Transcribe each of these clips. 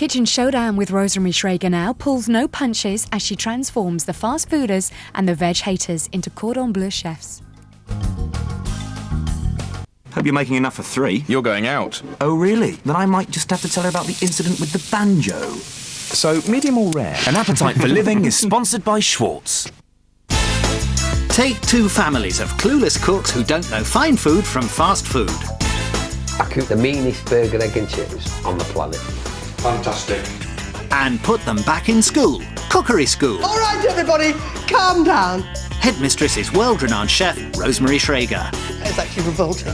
Kitchen Showdown with Rosemary Schrager now pulls no punches as she transforms the fast fooders and the veg haters into cordon bleu chefs. Hope you're making enough for 3. You're going out. Oh, really? Then I might just have to tell her about the incident with the banjo. So, medium or rare? An Appetite for Living is sponsored by Schwartz. Take 2 families of clueless cooks who don't know fine food from fast food. I cook the meanest burger, egg and chips on the planet. Fantastic. And put them back in school. Cookery school. All right, everybody, calm down. Headmistress is world-renowned chef Rosemary Schrager, It's actually revolting.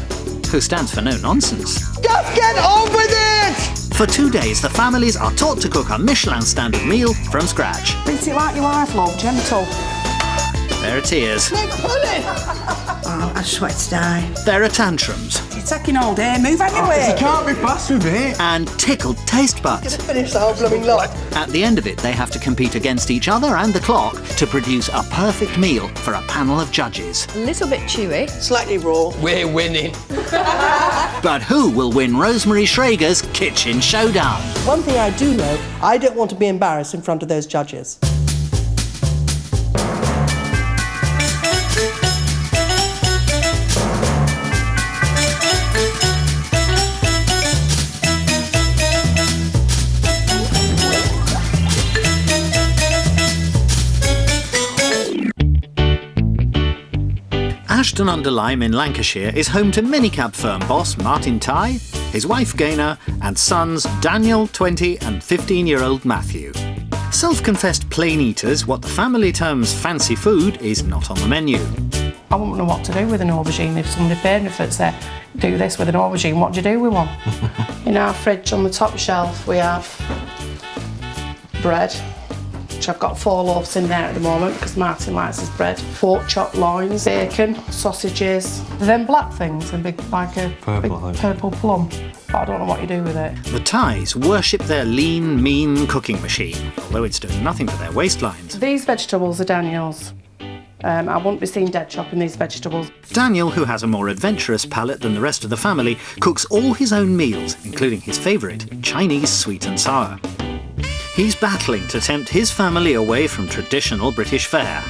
who stands for no nonsense. Just get on with it! For 2 days, the families are taught to cook a Michelin standard meal from scratch. Treat it like your wife, love, gentle. There are tears. Make pudding! Oh, I just want to die. There are tantrums. You're taking all day, move out your way. Can't be fast with it. And tickled taste buds. Finish the whole blooming lot. At the end of it, they have to compete against each other and the clock to produce a perfect meal for a panel of judges. A little bit chewy. Slightly raw. We're winning. But who will win Rosemary Schrager's Kitchen Showdown? One thing I do know, I don't want to be embarrassed in front of those judges. Ashton-under-Lyme in Lancashire is home to minicab firm boss Martin Tighe, his wife Gaynor, and sons Daniel, 20, and 15-year-old Matthew. Self-confessed plain eaters, what the family terms fancy food is not on the menu. I wouldn't know what to do with an aubergine if somebody paid me for it. Say, do this with an aubergine, what do you do with one? In our fridge on the top shelf we have bread, which I've got 4 loaves in there at the moment because Martin likes his bread. Pork chop loins, bacon, sausages. Then black things, a big, like a big purple plum. But I don't know what you do with it. The Tighes worship their lean, mean cooking machine, although it's doing nothing for their waistlines. These vegetables are Daniel's. I wouldn't be seen dead chopping these vegetables. Daniel, who has a more adventurous palate than the rest of the family, cooks all his own meals, including his favourite, Chinese sweet and sour. He's battling to tempt his family away from traditional British fare.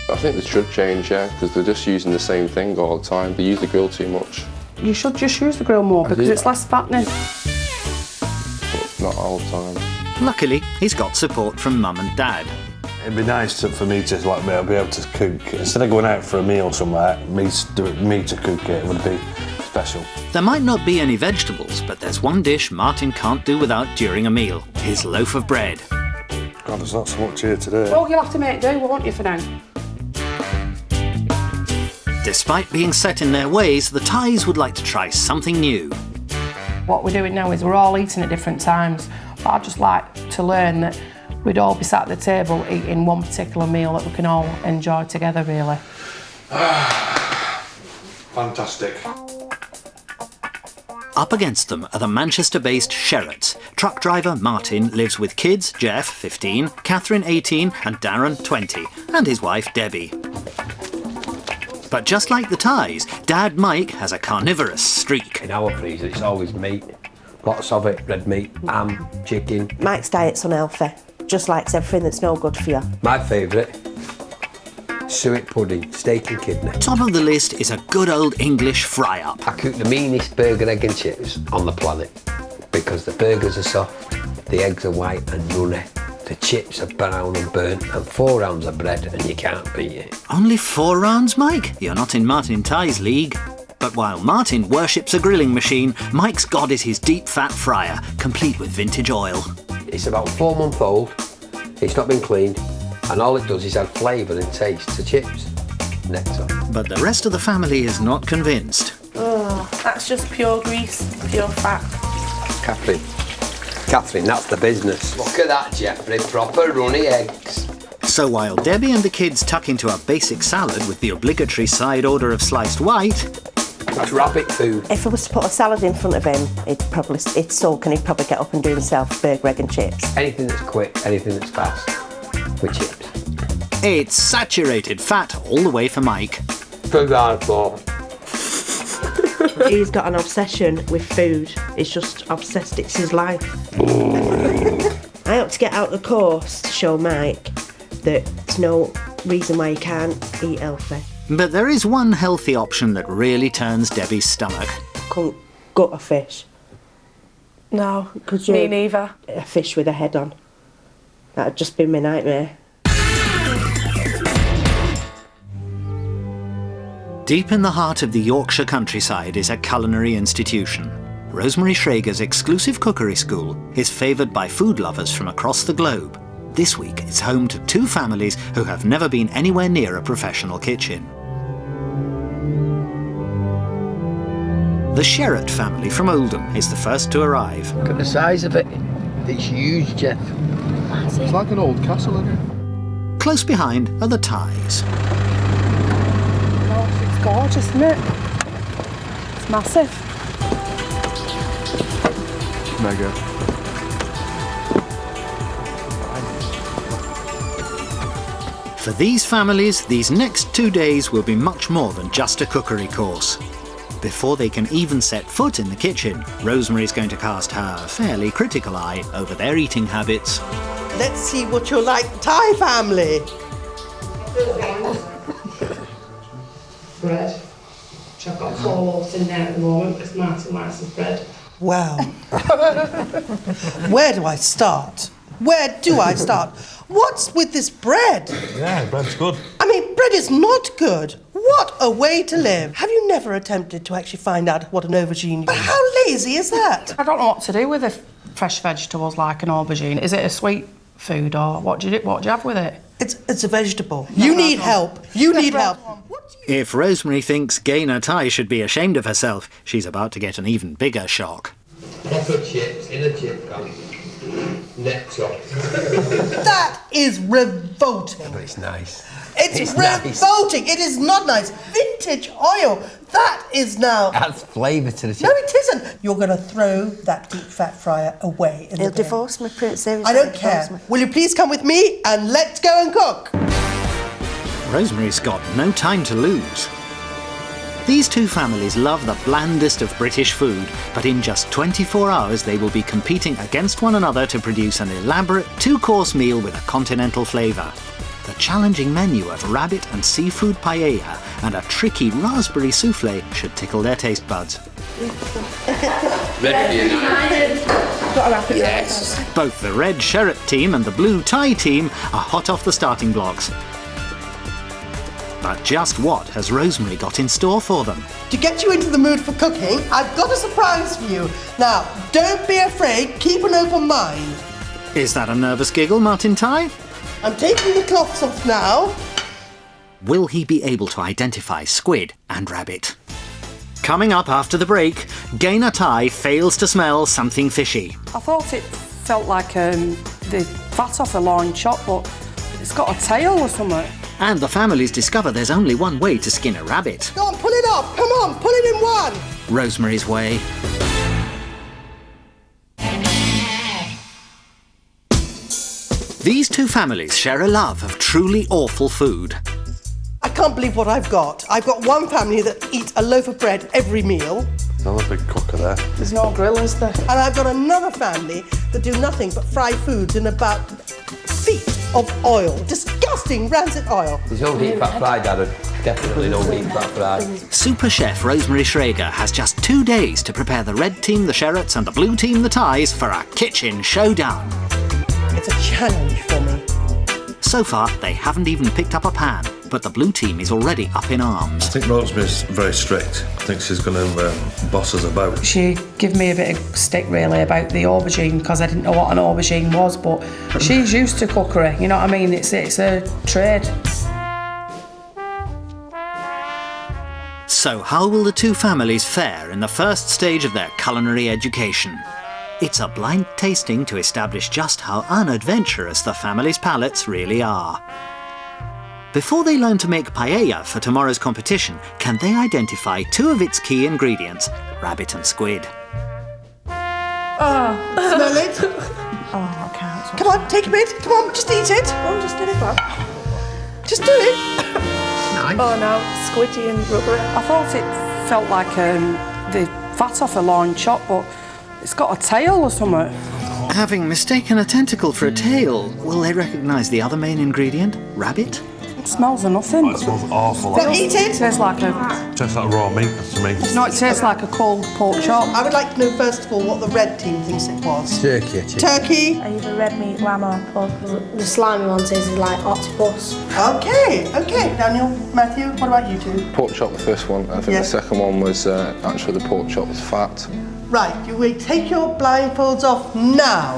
I think they should change, yeah, because they're just using the same thing all the time. They use the grill too much. You should just use the grill more because it's less fattening. But not all the time. Luckily, he's got support from Mum and Dad. It'd be nice for me to be able to cook. Instead of going out for a meal somewhere, me to cook it would be special. There might not be any vegetables, but there's one dish Martin can't do without during a meal, his loaf of bread. God, there's not so much here today. Well, you'll have to make do, won't you, for now? Despite being set in their ways, the Tighes would like to try something new. What we're doing now is we're all eating at different times, but I'd just like to learn that we'd all be sat at the table eating one particular meal that we can all enjoy together, really. Fantastic. Up against them are the Manchester-based Sherratts. Truck driver Martin lives with kids, Jeff, 15, Catherine, 18, and Darren, 20, and his wife, Debbie. But just like the Tighes, Dad Mike has a carnivorous streak. In our freezer, it's always meat. Lots of it, red meat, ham, chicken. Mike's diet's unhealthy. Just likes everything that's no good for you. My favourite, suet pudding, steak and kidney. Top of the list is a good old English fry-up. I cook the meanest burger, egg and chips on the planet because the burgers are soft, the eggs are white and runny, the chips are brown and burnt, and 4 rounds of bread and you can't beat it. Only 4 rounds, Mike? You're not in Martin Tighe's league. But while Martin worships a grilling machine, Mike's god is his deep-fat fryer, complete with vintage oil. It's about 4 months old, it's not been cleaned, and all it does is add flavour and taste to chips. Next up. But the rest of the family is not convinced. Oh, that's just pure grease, pure fat. Catherine, that's the business. Look at that, Jeffrey, proper runny eggs. So while Debbie and the kids tuck into a basic salad with the obligatory side order of sliced white... That's rabbit food. If I was to put a salad in front of him, it's sulk and he'd probably get up and do himself burger, egg and chips. Anything that's quick, anything that's fast, with chips. It's saturated fat all the way for Mike. Food hardcore. He's got an obsession with food. He's just obsessed, it's his life. I hope to get out the course to show Mike that there's no reason why you can't eat healthy. But there is one healthy option that really turns Debbie's stomach. Couldn't gut a fish. No, Could you? me neither. A fish with a head on. That'd just be my nightmare. Deep in the heart of the Yorkshire countryside is a culinary institution. Rosemary Schrager's exclusive cookery school is favoured by food lovers from across the globe. This week it's home to 2 families who have never been anywhere near a professional kitchen. The Sherratt family from Oldham is the first to arrive. Look at the size of it. It's huge, Jeff. It's like an old castle, isn't it? Close behind are the Ties. Oh, it's gorgeous, isn't it? It's massive. Mega. For these families, these next 2 days will be much more than just a cookery course. Before they can even set foot in the kitchen, Rosemary's going to cast her fairly critical eye over their eating habits. Let's see what you're like, Thai family. Bread, which I've got 4 loaves in there at the moment because Martin likes his bread. Well, where do I start? Where do I start? What's with this bread? Yeah, bread's good. I mean, bread is not good. What a way to live. Have you never attempted to actually find out what an aubergine is? How lazy is that? I don't know what to do with the fresh vegetables like an aubergine. Is it a sweet food or what do you have with it? It's a vegetable. You need help. You need help. If Rosemary thinks Gaynor Ty should be ashamed of herself, she's about to get an even bigger shock. Proper chips in a chip gun. Next up. That is revolting. But it's nice. It's revolting. Nice. It is not nice. Vintage oil. That is now. Adds flavour to the chip. No, it isn't. You're going to throw that deep fat fryer away. He'll divorce me, Prince. Seriously, I don't care. Will you please come with me and let's go and cook? Rosemary's got no time to lose. These 2 families love the blandest of British food, but in just 24 hours they will be competing against one another to produce an elaborate 2-course meal with a continental flavour. The challenging menu of rabbit and seafood paella and a tricky raspberry souffle should tickle their taste buds. Yes. Both the red Sherratt team and the blue Thai team are hot off the starting blocks. But just what has Rosemary got in store for them? To get you into the mood for cooking, I've got a surprise for you. Now, don't be afraid, keep an open mind. Is that a nervous giggle, Martin Ty? I'm taking the cloths off now. Will he be able to identify squid and rabbit? Coming up after the break, Gaynor Ty fails to smell something fishy. I thought it felt like the fat off a loin chop, but it's got a tail or something. And the families discover there's only one way to skin a rabbit. Go on, pull it off. Come on, pull it in one. Rosemary's way. These 2 families share a love of truly awful food. I can't believe what I've got. I've got one family that eats a loaf of bread every meal. Another big cooker there. There's no grill, is there? And I've got another family that do nothing but fry foods in about feet of oil. Disgusting rancid oil. There's no deep fat fried, Darren. Definitely no deep fat fried. Super chef Rosemary Schrager has just 2 days to prepare the red team, the Sherratts, and the blue team, the Ties, for a kitchen showdown. It's a challenge for me. So far, they haven't even picked up a pan, but the blue team is already up in arms. I think Rosemary's very strict. I think she's going to boss us about. She gave me a bit of stick really about the aubergine because I didn't know what an aubergine was, but she's used to cookery, you know what I mean? It's a trade. So how will the 2 families fare in the first stage of their culinary education? It's a blind tasting to establish just how unadventurous the families' palates really are. Before they learn to make paella for tomorrow's competition, can they identify 2 of its key ingredients, rabbit and squid? Smell it. Oh, I can't. Come on, take a bit. Come on, just eat it. Oh, just get it back. Just do it. Nice. Oh no, squidgy and rubbery. I thought it felt like the fat off a loin chop, but it's got a tail or something. Having mistaken a tentacle for a tail, will they recognise the other main ingredient, rabbit? It smells of nothing. It smells awful. Well, eat it. It tastes like Tastes like raw meat to me. No, it tastes like a cold pork chop. I would like to know first of all what the red team thinks it was. Turkey. Turkey. Either red meat, lamb or pork. The slimy one says it's like octopus. Okay. Daniel, Matthew, what about you two? Pork chop, the first one. I think the second one was actually the pork chop was fat. Right, you will take your blindfolds off now.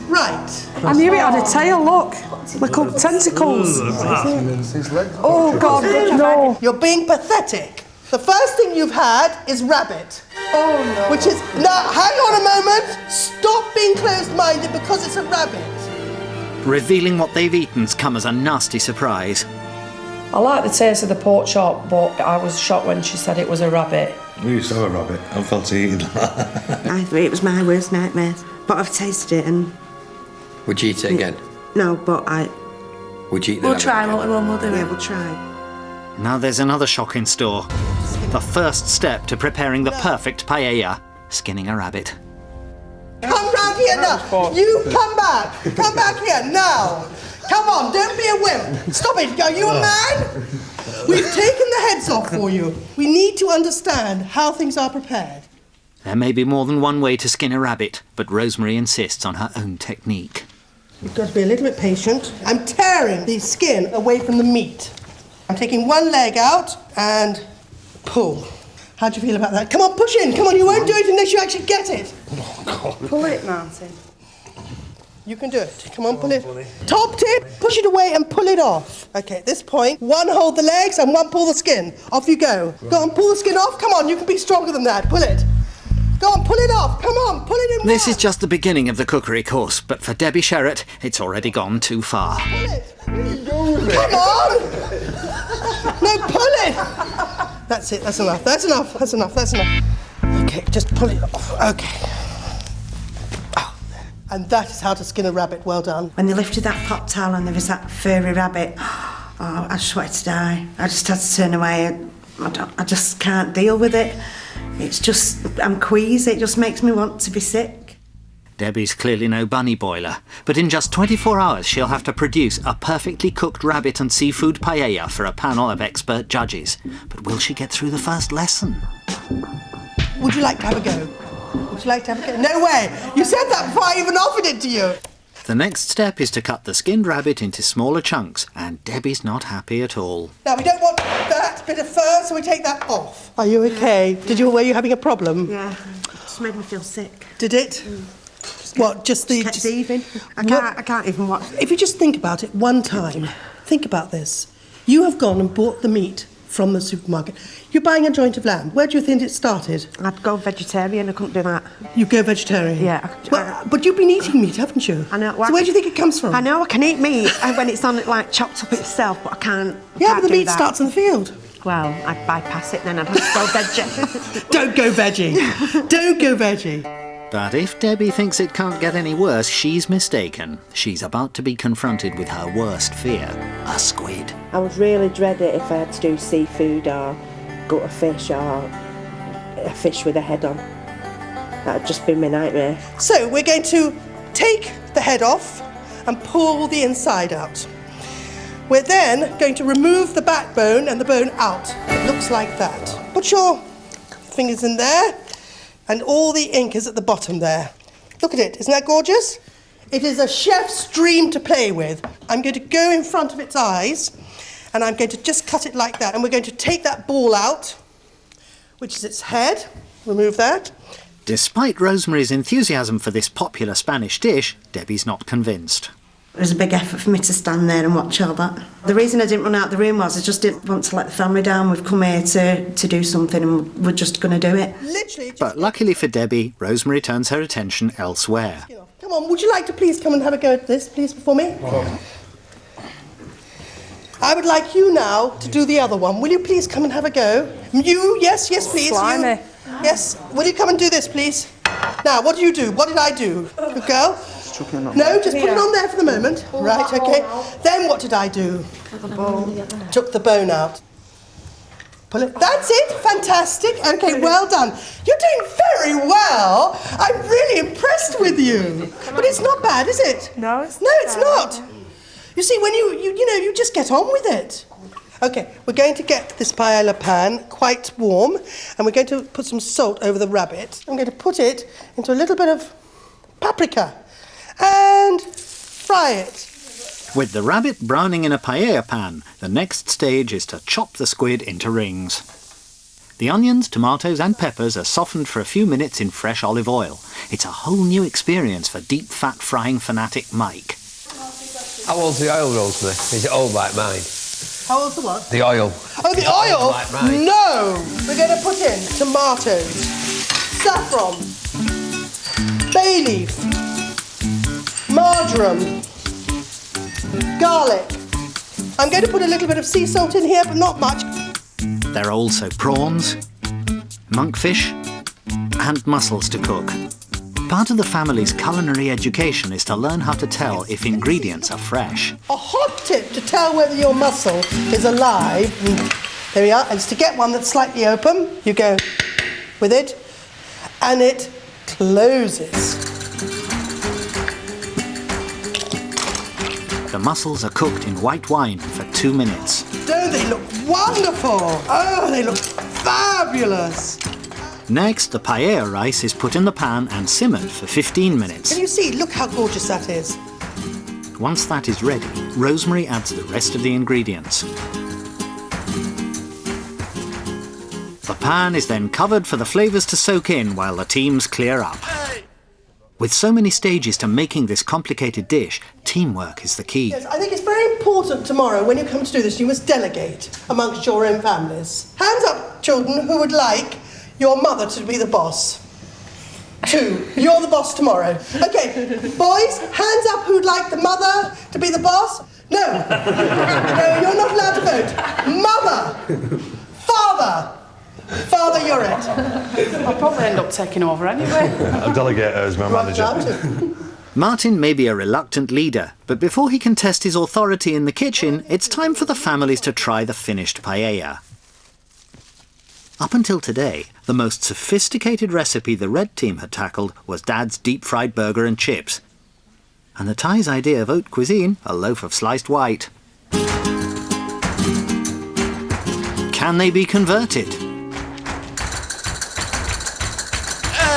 Right. I knew it had a tail, look. Little tentacles. Oh, God, no. You're being pathetic. The first thing you've had is rabbit. Oh, no. Which is... Now, hang on a moment. Stop being closed-minded because it's a rabbit. Revealing what they've eaten's come as a nasty surprise. I like the taste of the pork chop, but I was shocked when she said it was a rabbit. We used to have a rabbit. I fancy eating that. It was my worst nightmare. But I've tasted it and... Would you eat it again? No, but I... Would you eat the We'll rabbit try again? what we want, we'll do it. Yeah, we'll try. Now there's another shock in store. The first step to preparing the perfect paella, skinning a rabbit. Come round here now. You come back. Come back here now. Come on, don't be a wimp. Stop it. Are you a man? We've taken the heads off for you. We need to understand how things are prepared. There may be more than one way to skin a rabbit, but Rosemary insists on her own technique. You've got to be a little bit patient. I'm tearing the skin away from the meat. I'm taking one leg out and pull. How do you feel about that? Come on, push in. Come on, you won't do it unless you actually get it. Oh, God. Pull it, Martin. You can do it. Come on, pull it. Top tip, push it away and pull it off. Okay, at this point, one hold the legs and one pull the skin. Off you go. Go on, pull the skin off. Come on, you can be stronger than that. Pull it. Go on, pull it off. Come on, pull it in. This is just the beginning of the cookery course, but for Debbie Sherratt, it's already gone too far. Pull it. Come on. No, pull it. That's it. That's enough. That's enough. That's enough. That's enough. Okay, just pull it off. Okay. Oh, and that is how to skin a rabbit. Well done. When they lifted that pot towel and there was that furry rabbit, I just wanted to die. I just had to turn away. I just can't deal with it. It's just, I'm queasy. It just makes me want to be sick. Debbie's clearly no bunny boiler, but in just 24 hours she'll have to produce a perfectly cooked rabbit and seafood paella for a panel of expert judges. But will she get through the first lesson? Would you like to have a go? Would you like to have a go? No way! You said that before I even offered it to you! The next step is to cut the skinned rabbit into smaller chunks, and Debbie's not happy at all. Now, we don't want that bit of fur, so we take that off. Are you okay? Were you having a problem? Yeah, it just made me feel sick. Did it? What, just the... Kept heaving. I can't even watch. If you just think about it one time, think about this. You have gone and bought the meat from the supermarket. You're buying a joint of lamb. Where do you think it started? I'd go vegetarian, I couldn't do that. You go vegetarian? Yeah. Well, but you've been eating meat, haven't you? I know. So where do you think it comes from? I know I can eat meat when it's on like chopped up itself, but I can't. Yeah, but the meat that. starts in the field. Well, I'd bypass it then. I'd have to go veggie. Don't go veggie. Don't go veggie. But if Debbie thinks it can't get any worse, she's mistaken. She's about to be confronted with her worst fear, a squid. I would really dread it if I had to do seafood or gut a fish or a fish with a head on. That would just be my nightmare. So we're going to take the head off and pull the inside out. We're then going to remove the backbone and the bone out. It looks like that. Put your fingers in there. And all the ink is at the bottom there. Look at it, isn't that gorgeous? It is a chef's dream to play with. I'm going to go in front of its eyes, and I'm going to just cut it like that. And we're going to take that ball out, which is its head. Remove that. Despite Rosemary's enthusiasm for this popular Spanish dish, Debbie's not convinced. It was a big effort for me to stand there and watch all that. The reason I didn't run out of the room was I just didn't want to let the family down. We've come here to do something and we're just going to do it. Literally. But luckily for Debbie, Rosemary turns her attention elsewhere. Come on, would you like to please come and have a go at this, please, before me? Oh. I would like you now to do the other one. Will you please come and have a go? You, yes, please. Slimy. You. Yes, will you come and do this, please? Now, what do you do? What did I do? Good girl? No, just put it on there for the moment. Right, okay. Then what did I do? Took the bone out. Pull it. That's it. Fantastic. Okay, well done. You're doing very well. I'm really impressed with you. But it's not bad, is it? No, it's not. You see, when you just get on with it. Okay, we're going to get this paella pan quite warm, and we're going to put some salt over the rabbit. I'm going to put it into a little bit of paprika and fry it. With the rabbit browning in a paella pan, the next stage is to chop the squid into rings. The onions, tomatoes and peppers are softened for a few minutes in fresh olive oil. It's a whole new experience for deep fat frying fanatic Mike. How old's the oil, Rosemary? Is it old like mine? How old's the what? The oil. Oh, the oil? Like mine? No! We're going to put in tomatoes, saffron, bay leaf, marjoram, garlic. I'm going to put a little bit of sea salt in here, but not much. There are also prawns, monkfish and mussels to cook. Part of the family's culinary education is to learn how to tell if ingredients are fresh. A hot tip to tell whether your mussel is alive, there we are, is to get one that's slightly open. You go with it, and it closes. The mussels are cooked in white wine for 2 minutes. Don't they look wonderful? Oh, they look fabulous. Next, the paella rice is put in the pan and simmered for 15 minutes. Can you see? Look how gorgeous that is. Once that is ready, Rosemary adds the rest of the ingredients. The pan is then covered for the flavours to soak in while the teams clear up. With so many stages to making this complicated dish, teamwork is the key. Yes, I think it's very important tomorrow when you come to do this, you must delegate amongst your own families. Hands up, children, who would like your mother to be the boss. 2, you're the boss tomorrow. Okay, boys, hands up who'd like the mother to be the boss. No, no, you're not allowed to vote. Mother, father. Father, you're it. I'll probably end up taking over anyway. I'll delegate her as my manager. Martin may be a reluctant leader, but before he can test his authority in the kitchen, it's time for the families to try the finished paella. Up until today, the most sophisticated recipe the red team had tackled was Dad's deep-fried burger and chips. And the Thais' idea of haute cuisine, a loaf of sliced white. Can they be converted?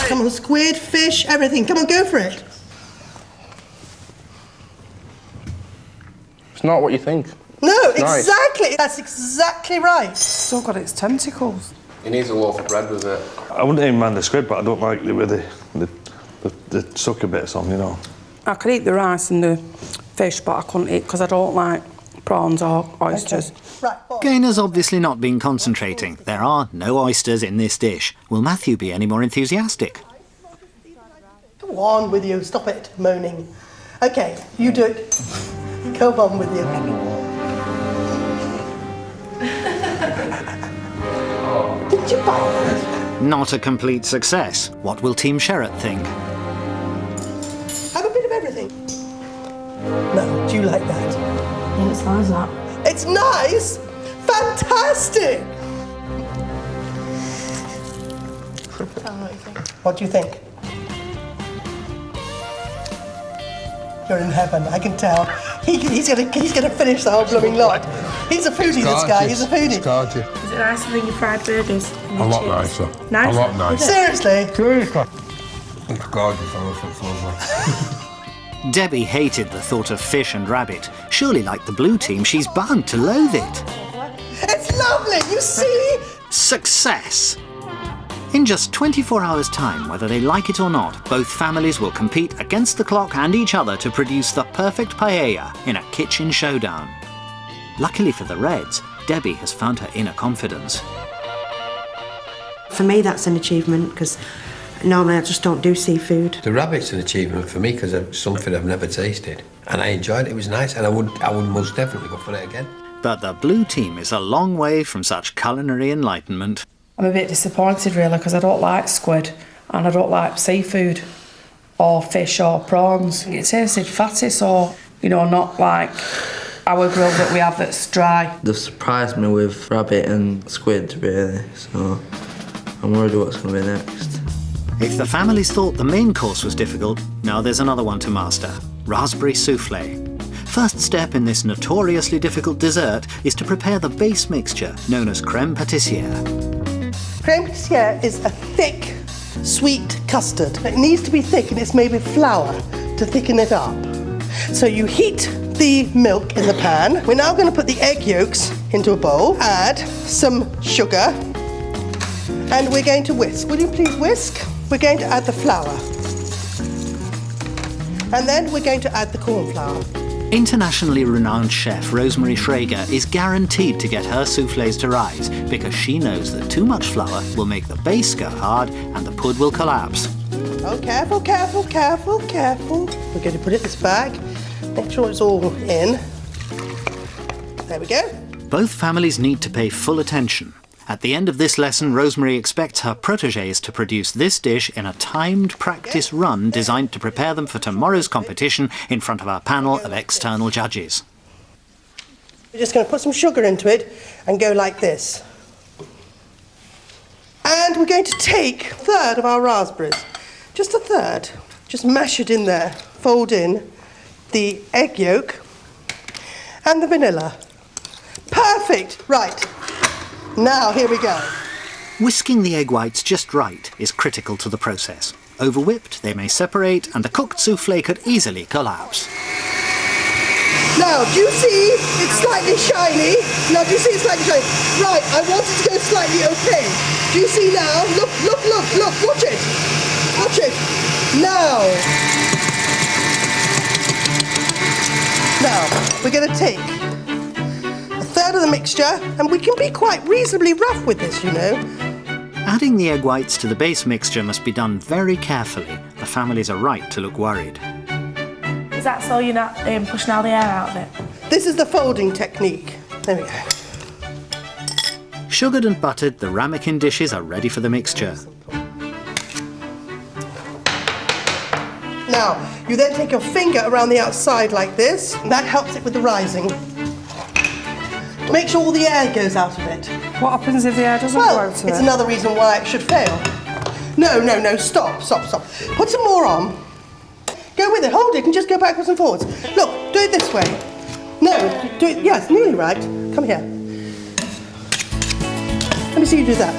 Come on, squid, fish, everything. Come on, go for it. It's not what you think. No, Nice. exactly. That's exactly right. Still got its tentacles. He needs a loaf of bread with it. I wouldn't even mind the squid, but I don't like the sucker bits on, you know. I could eat the rice and the fish, but I couldn't eat because I don't like prawns or oysters. Okay. Right, Gaynor's obviously not been concentrating. There are no oysters in this dish. Will Matthew be any more enthusiastic? Go on with you. Stop it, moaning. Okay, you do it. Go on with you. Did you bite? Not a complete success. What will Team Sherratt think? Have a bit of everything. No, do you like that? Yeah, it's nice, that. It's nice? Fantastic! Tell me what you think. What do you think? You're in heaven, I can tell. He's gonna finish the whole blooming lot. He's a foodie, this guy. He's a foodie. Is it nicer than your fried burgers? A lot nicer. Nice? A lot nicer. Seriously? It's gorgeous, honestly, it's lovely. Debbie hated the thought of fish and rabbit. Surely, like the blue team, she's bound to loathe it. It's lovely, you see? Success! In just 24 hours' time, whether they like it or not, both families will compete against the clock and each other to produce the perfect paella in a kitchen showdown. Luckily for the Reds, Debbie has found her inner confidence. For me, that's an achievement, because normally I just don't do seafood. The rabbit's an achievement for me because it's something I've never tasted. And I enjoyed it, it was nice, and I would most definitely go for it again. But the blue team is a long way from such culinary enlightenment. I'm a bit disappointed, really, because I don't like squid and I don't like seafood or fish or prawns. It tasted fatty, so, you know, not like our grill that we have that's dry. They've surprised me with rabbit and squid, really, so I'm worried what's going to be next. If the families thought the main course was difficult, now there's another one to master: raspberry souffle. First step in this notoriously difficult dessert is to prepare the base mixture known as creme patissiere. Creme Patissiere is a thick, sweet custard. It needs to be thick, and it's made with flour to thicken it up. So you heat the milk in the pan. We're now going to put the egg yolks into a bowl, add some sugar, and we're going to whisk. Will you please whisk? We're going to add the flour. And then we're going to add the corn flour. Internationally renowned chef Rosemary Schrager is guaranteed to get her soufflés to rise because she knows that too much flour will make the base go hard and the pud will collapse. Oh, careful, careful, careful, careful. We're going to put it in this bag. Make sure it's all in. There we go. Both families need to pay full attention. At the end of this lesson, Rosemary expects her protégés to produce this dish in a timed practice run designed to prepare them for tomorrow's competition in front of our panel of external judges. We're just going to put some sugar into it and go like this. And we're going to take a third of our raspberries, just a third. Just mash it in there, fold in the egg yolk and the vanilla. Perfect! Right. Now, here we go. Whisking the egg whites just right is critical to the process. Over-whipped, they may separate, and the cooked soufflé could easily collapse. Now, do you see it's slightly shiny? Now, do you see it's slightly shiny? Right, I want it to go slightly opaque. Do you see now? Look, look, look, look, watch it. Watch it. Now. Now, we're going to take third of the mixture, and we can be quite reasonably rough with this, you know. Adding the egg whites to the base mixture must be done very carefully. The families are right to look worried. Is that so you're not pushing all the air out of it? This is the folding technique. There we go. Sugared and buttered, the ramekin dishes are ready for the mixture. Now, you then take your finger around the outside like this, and that helps it with the rising. Make sure all the air goes out of it. What happens if the air doesn't go out of it? It's another reason why it should fail. No, no, no, stop, stop, stop. Put some more on. Go with it, hold it, and just go backwards and forwards. Look, do it this way. No, do it, yes, nearly right. Come here. Let me see you do that.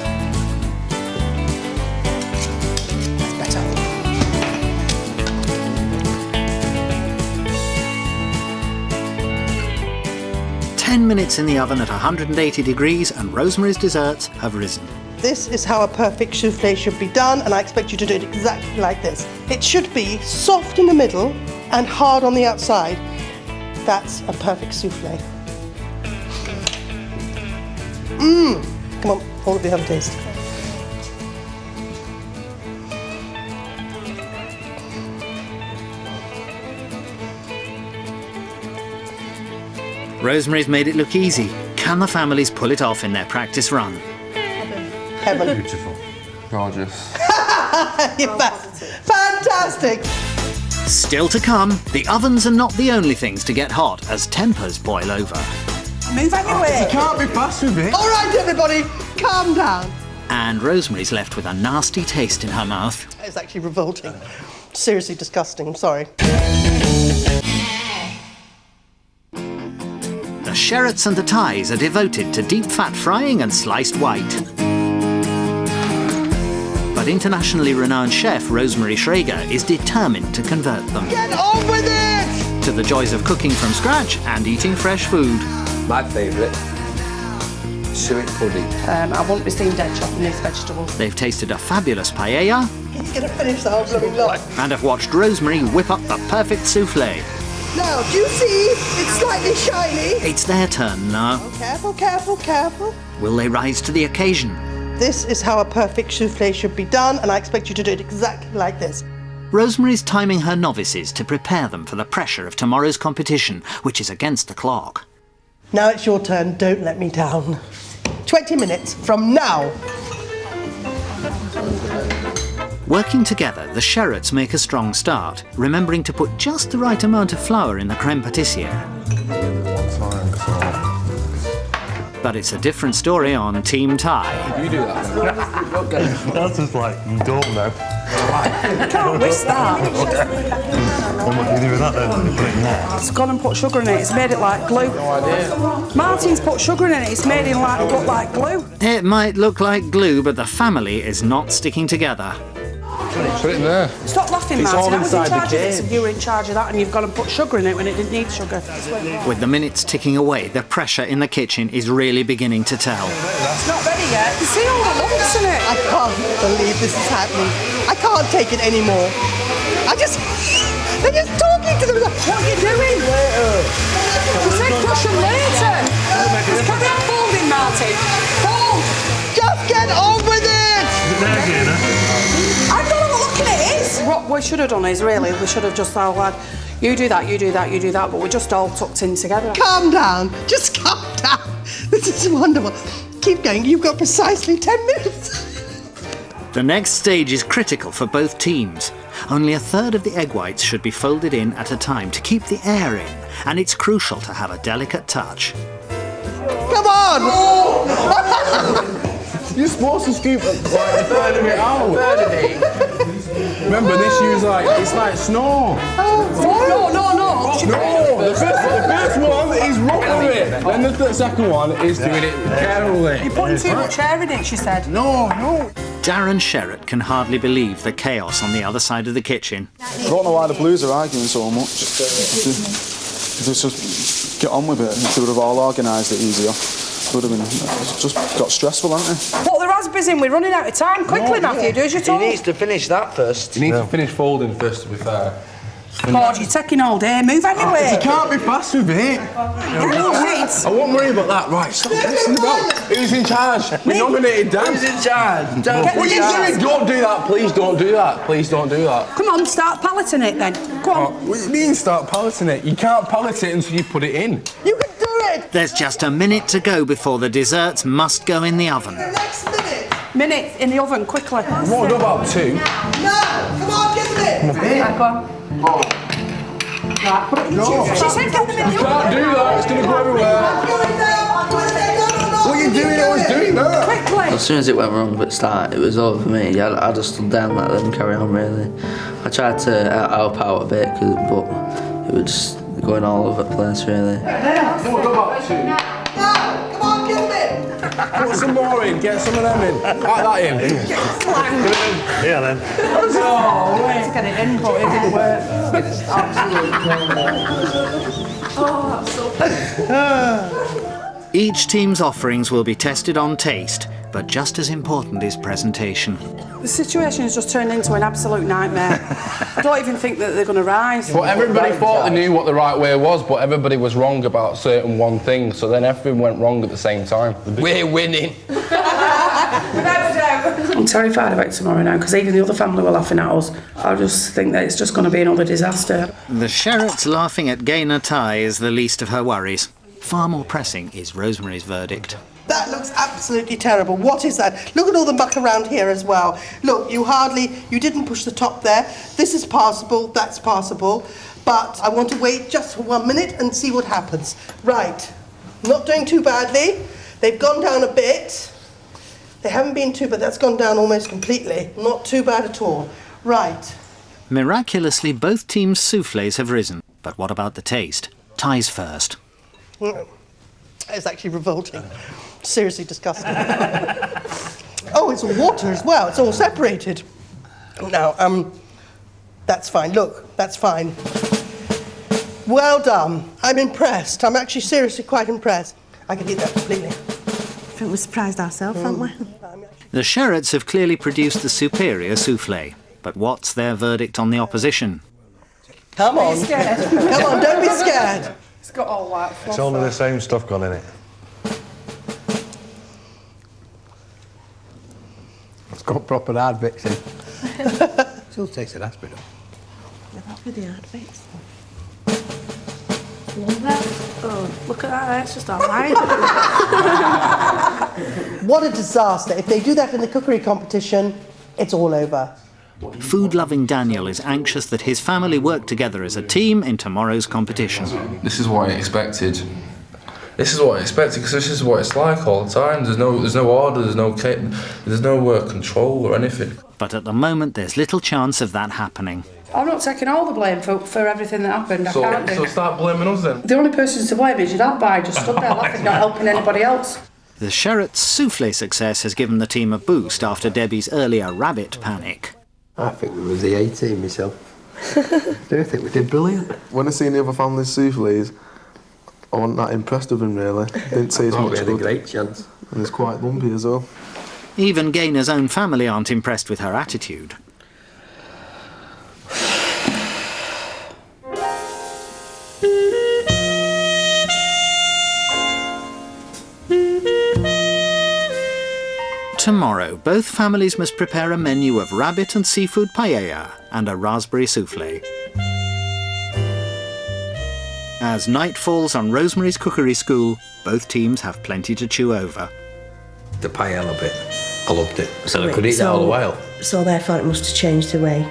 That's better. 10 minutes in the oven at 180 degrees and Rosemary's desserts have risen. This is how a perfect soufflé should be done, and I expect you to do it exactly like this. It should be soft in the middle and hard on the outside. That's a perfect soufflé. Come on, all of you have a taste. Rosemary's made it look easy. Can the families pull it off in their practice run? Heaven. Beautiful. Gorgeous. Fantastic! Still to come, the ovens are not the only things to get hot as tempers boil over. Move out your way. You can't be fast with it. All right, everybody, calm down. And Rosemary's left with a nasty taste in her mouth. It's actually revolting. Seriously disgusting, I'm sorry. The sherrets and the ties are devoted to deep fat frying and sliced white. But internationally renowned chef Rosemary Schrager is determined to convert them. Get on with it! To the joys of cooking from scratch and eating fresh food. My favourite, suet pudding. I won't be seen dead chopping these vegetables. They've tasted a fabulous paella. He's going to finish the whole blooming lot. And have watched Rosemary whip up the perfect soufflé. Now, do you see? It's slightly shiny. It's their turn now. Oh, careful, careful, careful. Will they rise to the occasion? This is how a perfect soufflé should be done, and I expect you to do it exactly like this. Rosemary's timing her novices to prepare them for the pressure of tomorrow's competition, which is against the clock. Now it's your turn, don't let me down. 20 minutes from now. Working together, the sherrets make a strong start, remembering to put just the right amount of flour in the creme patissiere. But it's a different story on Team Ty. You do that. That's just like, you don't know. You can't whisk that. What do you do with that then? You put it in there. It's gone and put sugar in it. It's made it like glue. No idea. Martin's put sugar in it. It's made it look like glue. It might look like glue, but the family is not sticking together. Put it in there. Stop laughing, It's Martin. all I was in inside the charge of this cage. and you were in charge of that and you've gone and put sugar in it when it didn't need sugar. With the minutes ticking away, the pressure in the kitchen is really beginning to tell. It's not ready yet. You see all the lumps in it. I can't believe this is happening. I can't take it anymore. They're just talking to them. What are you doing? You said push them later. Just carry on folding, Martin. Fold. Just get on with it! I don't know what looking at is. What we should have done is really, we should have just all had, you do that, you do that, you do that, but we're just all tucked in together. Calm down. Just calm down. This is wonderful. Keep going. You've got precisely 10 minutes. The next stage is critical for both teams. Only a third of the egg whites should be folded in at a time to keep the air in, and it's crucial to have a delicate touch. Come on! You're supposed to scoop like a third of it out. Remember, this use it's like snow. No. No, the first one is rubbing it, then the second one is doing it carefully. You're putting too much air in it, she said. No. Darren Sherratt can hardly believe the chaos on the other side of the kitchen. I don't know why the Blues are arguing so much. If they just get on with it, if they would have all organised it easier, it would have been just got stressful, hasn't it? Put the raspberries in, we're running out of time. Quickly, Matthew, do as you're told. He needs to finish that first. You need to finish folding first, to be fair. God, you're taking all day. Move anyway. You can't be fast with it. I won't worry about that. Right, stop messing about. Who's in charge? We nominated Dan. Who's in charge? What are you doing? Don't do that. Please don't do that. Please don't do that. Come on, start palleting it then. Go on. What do you mean start palleting it? You can't pallet it until you put it in. You can do it! There's just a minute to go before the desserts must go in the oven. The next minute. Minute in the oven, quickly. What about 2? No! Come on, get it! Go on. Right, put it in the She said get them in the You can't do that. It's going to go everywhere. What are you doing? I was doing that. Quickly. As soon as it went wrong at the start, it was over for me. I just stood down and let them carry on, really. I tried to help out a bit, but it was just going all over the place, really. What about 2? No! Come on, get it! Put some more in. Get some of them in. Add that in. Yeah, then. Oh, wait. To get it in, but it didn't work. It's Oh, each team's offerings will be tested on taste, but just as important is presentation. The situation has just turned into an absolute nightmare. I don't even think that they're going to rise. Well, everybody thought they knew what the right way was, but everybody was wrong about certain one thing, so then everything went wrong at the same time. We're winning. I'm terrified about tomorrow now, because even the other family were laughing at us. I just think that it's just going to be another disaster. The Sherratts laughing at Gaynor Ty is the least of her worries. Far more pressing is Rosemary's verdict. That looks absolutely terrible. What is that? Look at all the muck around here as well. Look, you didn't push the top there. This is passable, that's passable. But I want to wait just for 1 minute and see what happens. Right, not doing too badly. They've gone down a bit. They haven't been too bad, that's gone down almost completely. Not too bad at all. Right. Miraculously, both teams' soufflés have risen. But what about the taste? Ty's first. It's actually revolting. Seriously disgusting. Oh, it's all water as well. It's all separated. Now, that's fine. Look, that's fine. Well done. I'm impressed. I'm actually seriously quite impressed. I can eat that completely. I think we surprised ourselves, haven't we? The Sherratts have clearly produced the superior soufflé. But what's their verdict on the opposition? Come on. Come on, don't be scared. It's got all white fluff. It's only the same stuff gone in it. It's got proper hard bits in. Still tastes of that bit. That'll be the hard bits. Oh, look at that, it's just all right. What a disaster. If they do that in the cookery competition, it's all over. Food-loving Daniel is anxious that his family work together as a team in tomorrow's competition. This is what I expected. This is what I expected, because this is what it's like all the time. There's no order, there's no control or anything. But at the moment, there's little chance of that happening. I'm not taking all the blame for everything that happened. I can't do. So start blaming us then. The only person to blame is your dad, by just stood there laughing, not helping anybody else. The Sherratt's souffle success has given the team a boost after Debbie's earlier rabbit panic. I think we were the A-team myself. I think we did brilliant. When I seen the other family's souffles, I wasn't that impressed with him really. Didn't see as much we had good. a great chance. And it's quite lumpy as well. Even Gaynor's own family aren't impressed with her attitude. Tomorrow, both families must prepare a menu of rabbit and seafood paella and a raspberry souffle. As night falls on Rosemary's Cookery School, both teams have plenty to chew over. The paella bit, I loved it. So I could eat that all the while. So therefore it must have changed the way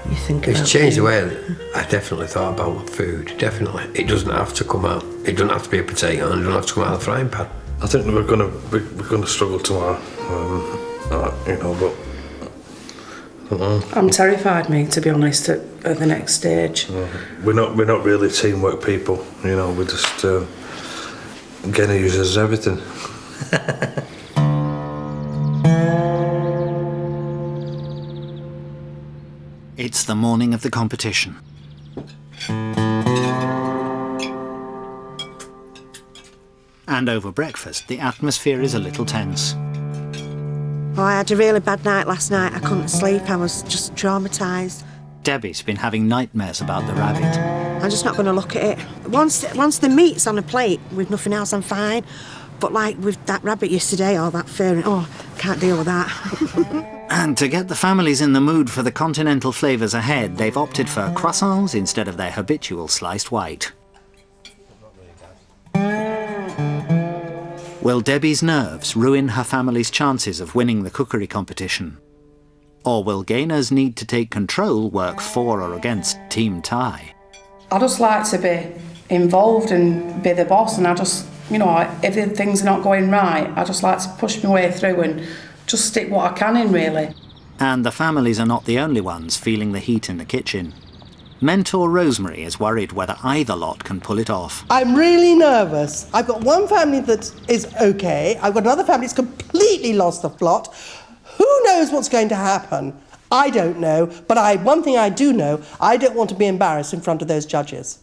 you think about it. It's changed the way I definitely thought about food, definitely. It doesn't have to come out, it doesn't have to be a potato and it doesn't have to come out of the frying pan. I think we're gonna struggle tomorrow, but I don't know. I'm terrified, me, to be honest, at the next stage. We're not really teamwork people, we're just gonna use us everything. It's the morning of the competition. And over breakfast, the atmosphere is a little tense. Oh, I had a really bad night last night. I couldn't sleep. I was just traumatised. Debbie's been having nightmares about the rabbit. I'm just not going to look at it. Once the meat's on a plate with nothing else, I'm fine. But like with that rabbit yesterday, or that fur, can't deal with that. And to get the families in the mood for the continental flavours ahead, they've opted for croissants instead of their habitual sliced white. Will Debbie's nerves ruin her family's chances of winning the cookery competition? Or will Gaynor's need to take control work for or against Team Ty? I just like to be involved and be the boss, and I just, if things are not going right, I just like to push my way through and just stick what I can in, really. And the families are not the only ones feeling the heat in the kitchen. Mentor Rosemary is worried whether either lot can pull it off. I'm really nervous. I've got one family that is okay. I've got another family that's completely lost the plot. Who knows what's going to happen? I don't know, but one thing I do know, I don't want to be embarrassed in front of those judges.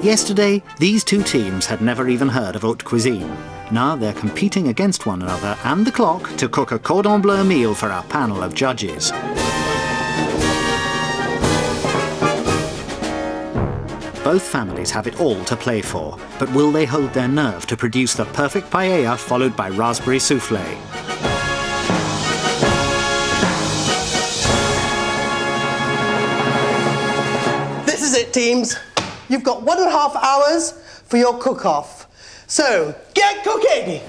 Yesterday, these two teams had never even heard of haute cuisine. Now they're competing against one another and the clock to cook a cordon bleu meal for our panel of judges. Both families have it all to play for, but will they hold their nerve to produce the perfect paella followed by raspberry souffle? This is it, teams. You've got 1.5 hours for your cook-off. So, get cooking!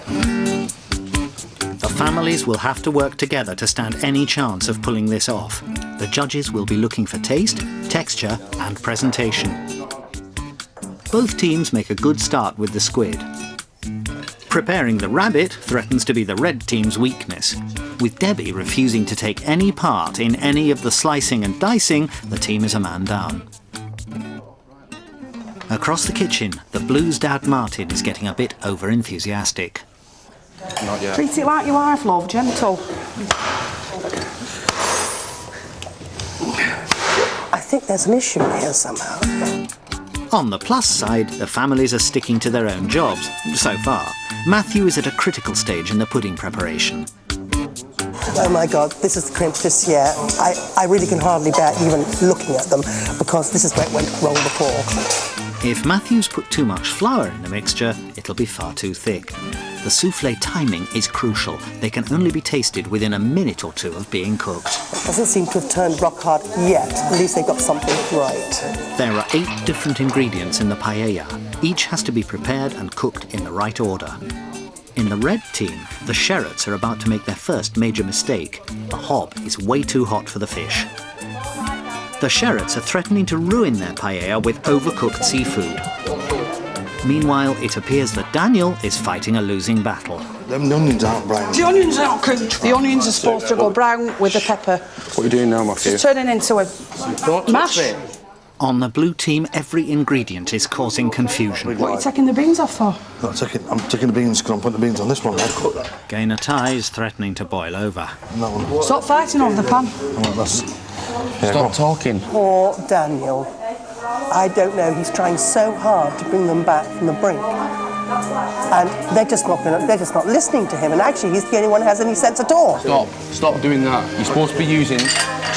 The families will have to work together to stand any chance of pulling this off. The judges will be looking for taste, texture, and presentation. Both teams make a good start with the squid. Preparing the rabbit threatens to be the red team's weakness. With Debbie refusing to take any part in any of the slicing and dicing, the team is a man down. Across the kitchen, the bluesed-out Martin is getting a bit over-enthusiastic. Not yet. Treat it like your wife, love, gentle. I think there's an issue here somehow. On the plus side, the families are sticking to their own jobs, so far. Matthew is at a critical stage in the pudding preparation. Oh my God, this is the Creme Patissiere. I really can hardly bear even looking at them because this is where it went wrong before. If Matthew's put too much flour in the mixture, it'll be far too thick. The souffle timing is crucial. They can only be tasted within a minute or two of being cooked. It doesn't seem to have turned rock hard yet. At least they got something right. There are 8 different ingredients in the paella. Each has to be prepared and cooked in the right order. In the red team, the Sherratts are about to make their first major mistake. The hob is way too hot for the fish. The Sherrotts are threatening to ruin their paella with overcooked seafood. Meanwhile, it appears that Daniel is fighting a losing battle. Them onions aren't brown. The onions aren't cooked. The onions are supposed to go brown with the pepper. What are you doing now, Matthew? It's turning into a mash. On the blue team, every ingredient is causing confusion. What are you taking the beans off for? I'm taking the beans because I'm putting the beans on this one. I'll cook that. Gainer Ty is threatening to boil over. And that one. Stop fighting over the pan. Stop talking. Poor Daniel. I don't know, he's trying so hard to bring them back from the brink. And they're just not listening to him, and actually he's the only one who has any sense at all. Stop doing that. You're supposed to be using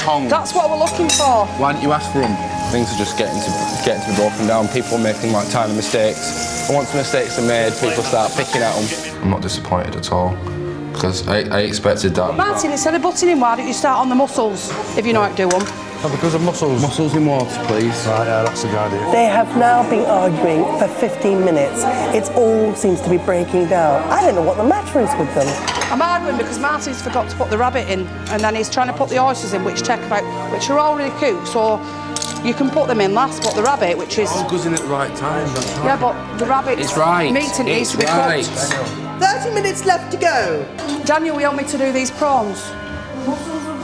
tongs. That's what we're looking for. Why didn't you ask for them? Things are just getting to be broken down. People are making like tiny mistakes. And once mistakes are made, people start picking at them. I'm not disappointed at all, because I expected that. Martin, instead of butting in, why don't you start on the mussels, if you know how to do them? Oh, because of mussels. Mussels in water, please. Right, yeah, that's a good idea. They have now been arguing for 15 minutes. It all seems to be breaking down. I don't know what the matter is with them. I'm arguing because Martin's forgot to put the rabbit in, and then he's trying to put the oysters in, which are already cooked, so you can put them in last, but the rabbit, which is... All goes in at the right time, that's right. Yeah, but the rabbit... It's right. Meat and it needs to be cooked. 30 minutes left to go. Daniel, you want me to do these prawns?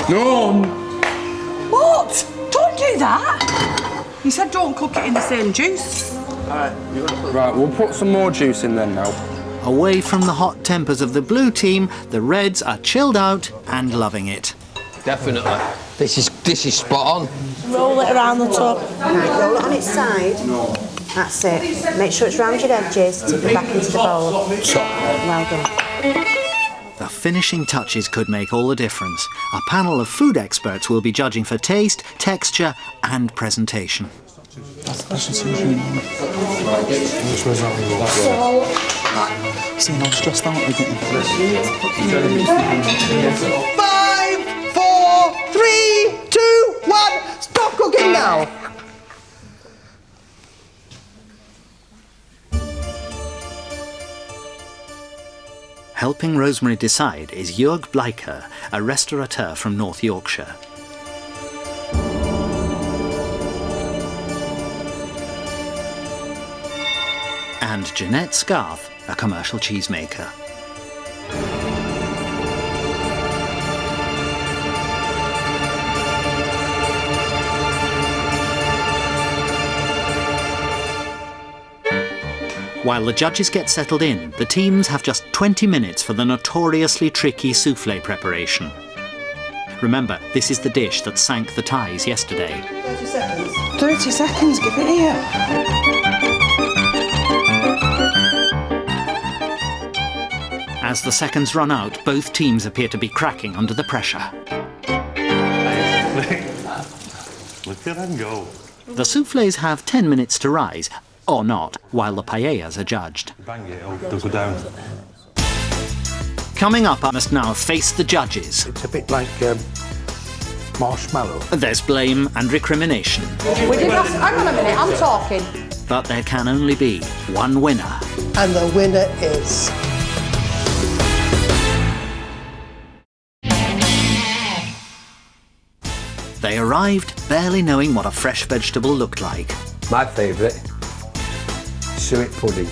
No! What? Don't do that! You said don't cook it in the same juice. Right, we'll put some more juice in then now. Away from the hot tempers of the blue team, the Reds are chilled out and loving it. Definitely. This is spot on. Roll it around the top. Right, roll it on its side. That's it. Make sure it's round your edges. Tip it back into the bowl. Well done. The finishing touches could make all the difference. A panel of food experts will be judging for taste, texture and presentation. Seeing how stressed out they're getting. 5, 4, 3, 2, 1. Stop cooking now. Helping Rosemary decide is Jörg Bleicher, a restaurateur from North Yorkshire. And Jeanette Scarth, a commercial cheesemaker. While the judges get settled in, the teams have just 20 minutes for the notoriously tricky souffle preparation. Remember, this is the dish that sank the ties yesterday. 30 seconds. 30 seconds, give it here. As the seconds run out, both teams appear to be cracking under the pressure. Look at them go. The soufflés have 10 minutes to rise, or not, while the paellas are judged. Bang it, they'll go down. Coming up, I must now face the judges. It's a bit like marshmallow. There's blame and recrimination. We didn't have to, hang on a minute, I'm talking. But there can only be one winner. And the winner is... They arrived barely knowing what a fresh vegetable looked like. My favourite, suet pudding.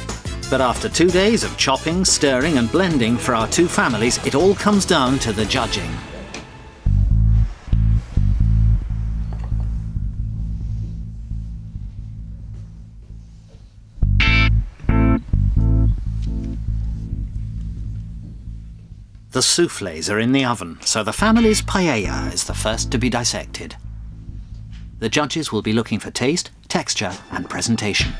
But after 2 days of chopping, stirring and blending for our two families, it all comes down to the judging. The soufflés are in the oven, so the family's paella is the first to be dissected. The judges will be looking for taste, texture and presentation.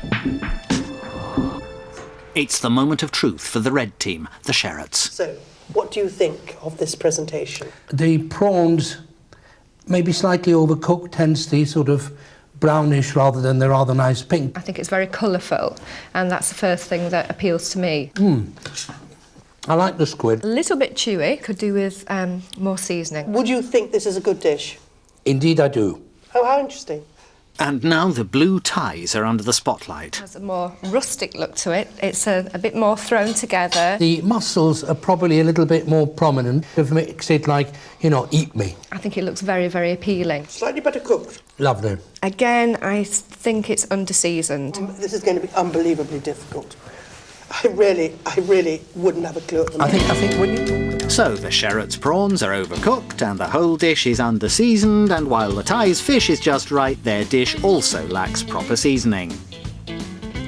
It's the moment of truth for the red team, the Sherrotts. So, what do you think of this presentation? The prawns, maybe slightly overcooked, hence the sort of brownish rather than the rather nice pink. I think it's very colourful, and that's the first thing that appeals to me. I like the squid. A little bit chewy, could do with more seasoning. Would you think this is a good dish? Indeed I do. Oh, how interesting. And now the blue ties are under the spotlight. It has a more rustic look to it. It's a bit more thrown together. The muscles are probably a little bit more prominent. It makes it like, you know, eat me. I think it looks very, very appealing. Slightly better cooked. Lovely. Again, I think it's under-seasoned. This is going to be unbelievably difficult. I really wouldn't have a clue at the moment. I think when you... So the Sherrott's prawns are overcooked and the whole dish is under-seasoned, and while the Thai's fish is just right, their dish also lacks proper seasoning.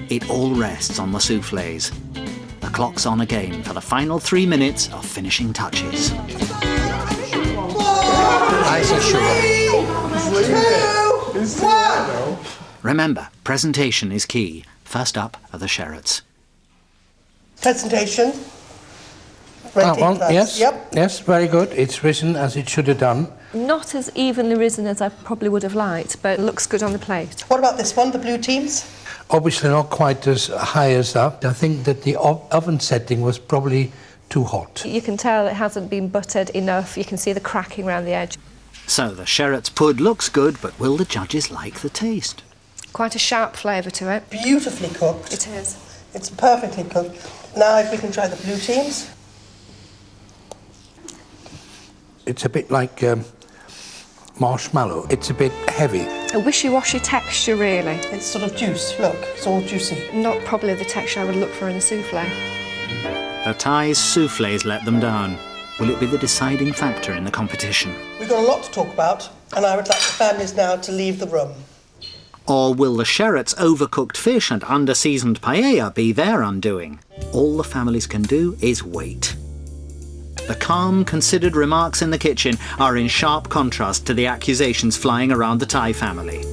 It all rests on the soufflés. The clock's on again for the final 3 minutes of finishing touches. Ice and sugar. Remember, presentation is key. First up are the Sherrotts. Presentation. That one, Rating yes, Yep. yes, very good. It's risen as it should have done. Not as evenly risen as I probably would have liked, but it looks good on the plate. What about this one, the blue teams? Obviously not quite as high as that. I think that the oven setting was probably too hot. You can tell it hasn't been buttered enough. You can see the cracking around the edge. So the Sherrott's pud looks good, but will the judges like the taste? Quite a sharp flavour to it. Beautifully cooked. It is. It's perfectly cooked. Now if we can try the blue teams. It's a bit like marshmallow. It's a bit heavy. A wishy-washy texture, really. It's sort of juice. Look, it's all juicy. Not probably the texture I would look for in a souffle. The Thai's soufflés let them down. Will it be the deciding factor in the competition? We've got a lot to talk about, and I would like the families now to leave the room. Or will the Sherrott's overcooked fish and under-seasoned paella be their undoing? All the families can do is wait. The calm, considered remarks in the kitchen are in sharp contrast to the accusations flying around the Thai family.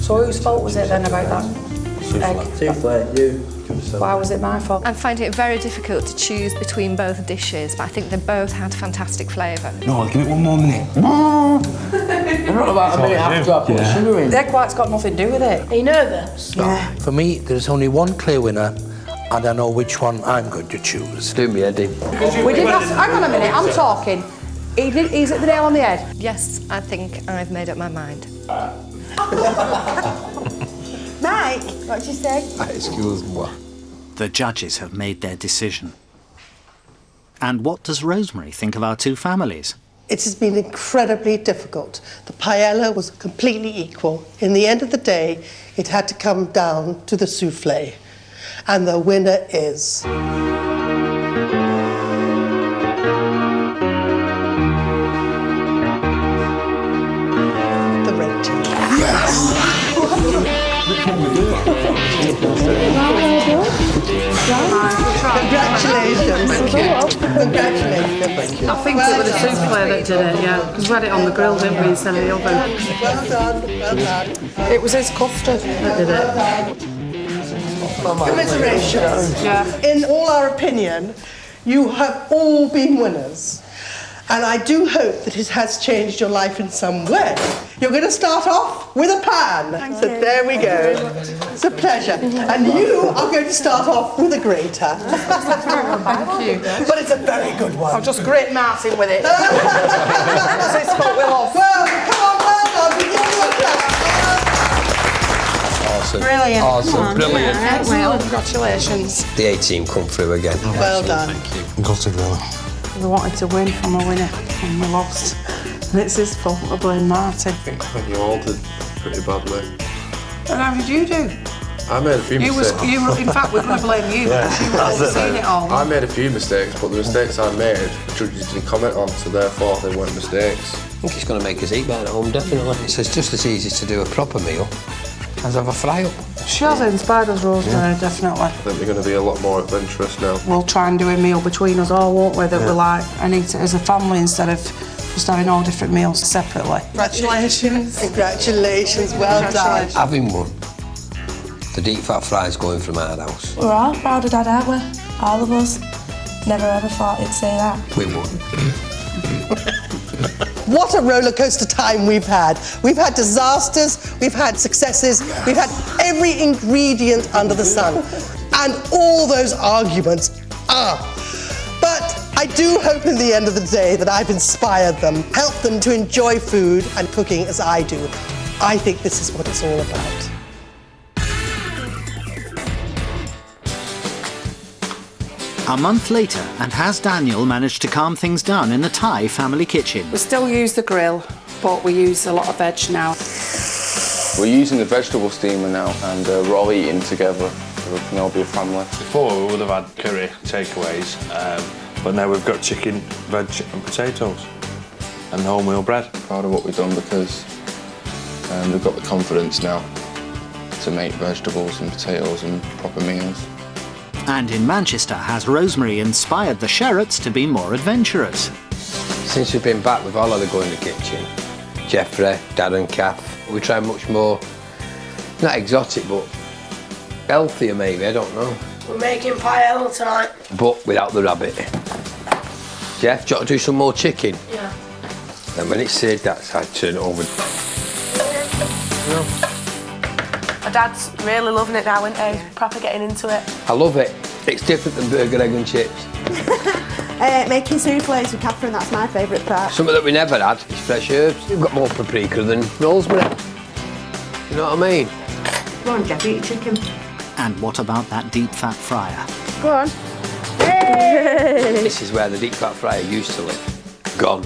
So whose fault was it then about that egg? Souffle, you. Why was it my fault? I'm finding it very difficult to choose between both dishes, but I think they both had fantastic flavour. No, give it 1 more minute. Not about a minute after I put sugar in. The egg white's got nothing to do with it. Are you nervous? Yeah. For me, there's only one clear winner, and I know which one I'm going to choose. Do me, Eddie. We didn't have to, hang on a minute, I'm talking. He's at the nail on the head. Yes, I think I've made up my mind. Mike, what did you say? Excuse me. The judges have made their decision. And what does Rosemary think of our two families? It has been incredibly difficult. The paella was completely equal. In the end of the day, it had to come down to the soufflé. And the winner is... the red team. Yes! Congratulations. Congratulations. I think it was the souffle that did it, yeah. Because we had it on the grill, didn't we, instead of the oven. Well done, well done. It was his custard that did it. Commiserations. Yeah. In all our opinion, you have all been winners. And I do hope that it has changed your life in some way. You're going to start off with a pan. So there we go. It's a pleasure. And you are going to start off with a grater. Thank you. But it's a very good one. I'll just grate Martin with it. That's his fault we lost. Well, come on, well done. Give him a clap. Awesome. Brilliant. Awesome. Brilliant. Well, congratulations. The A team come through again. Well done. Gutted, really. We wanted to win from a winner and we lost. And it's his fault to blame Martin. I think you all did pretty badly. And how did you do? I made a few mistakes. In fact, we're going to blame you because you were overseeing it all. I made a few mistakes, but the mistakes I made, the judges didn't comment on, so therefore they weren't mistakes. I think it's going to make us eat better at home, definitely. So it's just as easy to do a proper meal as have a fry-up. She has inspired us, Rosemary, definitely. I think we're going to be a lot more adventurous now. We'll try and do a meal between us all, won't we, that we like and eat it as a family instead of just having all different meals separately. Congratulations. Congratulations. Well done. Having won. The deep fat fries going from our house. We're all proud of Dad, aren't we? All of us. Never ever thought he'd say that. We won. What a roller coaster time we've had. We've had disasters, we've had successes, we've had every ingredient under the sun. And all those arguments. But I do hope in the end of the day that I've inspired them, helped them to enjoy food and cooking as I do. I think this is what it's all about. A month later, and has Daniel managed to calm things down in the Thai family kitchen? We still use the grill, but we use a lot of veg now. We're using the vegetable steamer now, and we're all eating together. So we can all be a family. Before we would have had curry takeaways, but now we've got chicken, veg and potatoes and wholemeal bread. Proud of what we've done because we've got the confidence now to make vegetables and potatoes and proper meals. And in Manchester, has Rosemary inspired the Sherratts to be more adventurous? Since we've been back, we've all had to go in the kitchen. Jeffrey, Dad and Kath. We try much more, not exotic, but healthier maybe, I don't know. We're making paella tonight. But without the rabbit. Jeff, do you want to do some more chicken? Yeah. And when it's said that, I turn it over. My dad's really loving it now, isn't he? Proper getting into it. I love it. It's different than burger, egg and chips. Making souffles with Catherine, that's my favourite part. Something that we never had is fresh herbs. We've got more paprika than rosemary. You know what I mean? Go on, Jeff, eat your chicken. And what about that deep fat fryer? Go on. Yay! This is where the deep fat fryer used to live. Gone.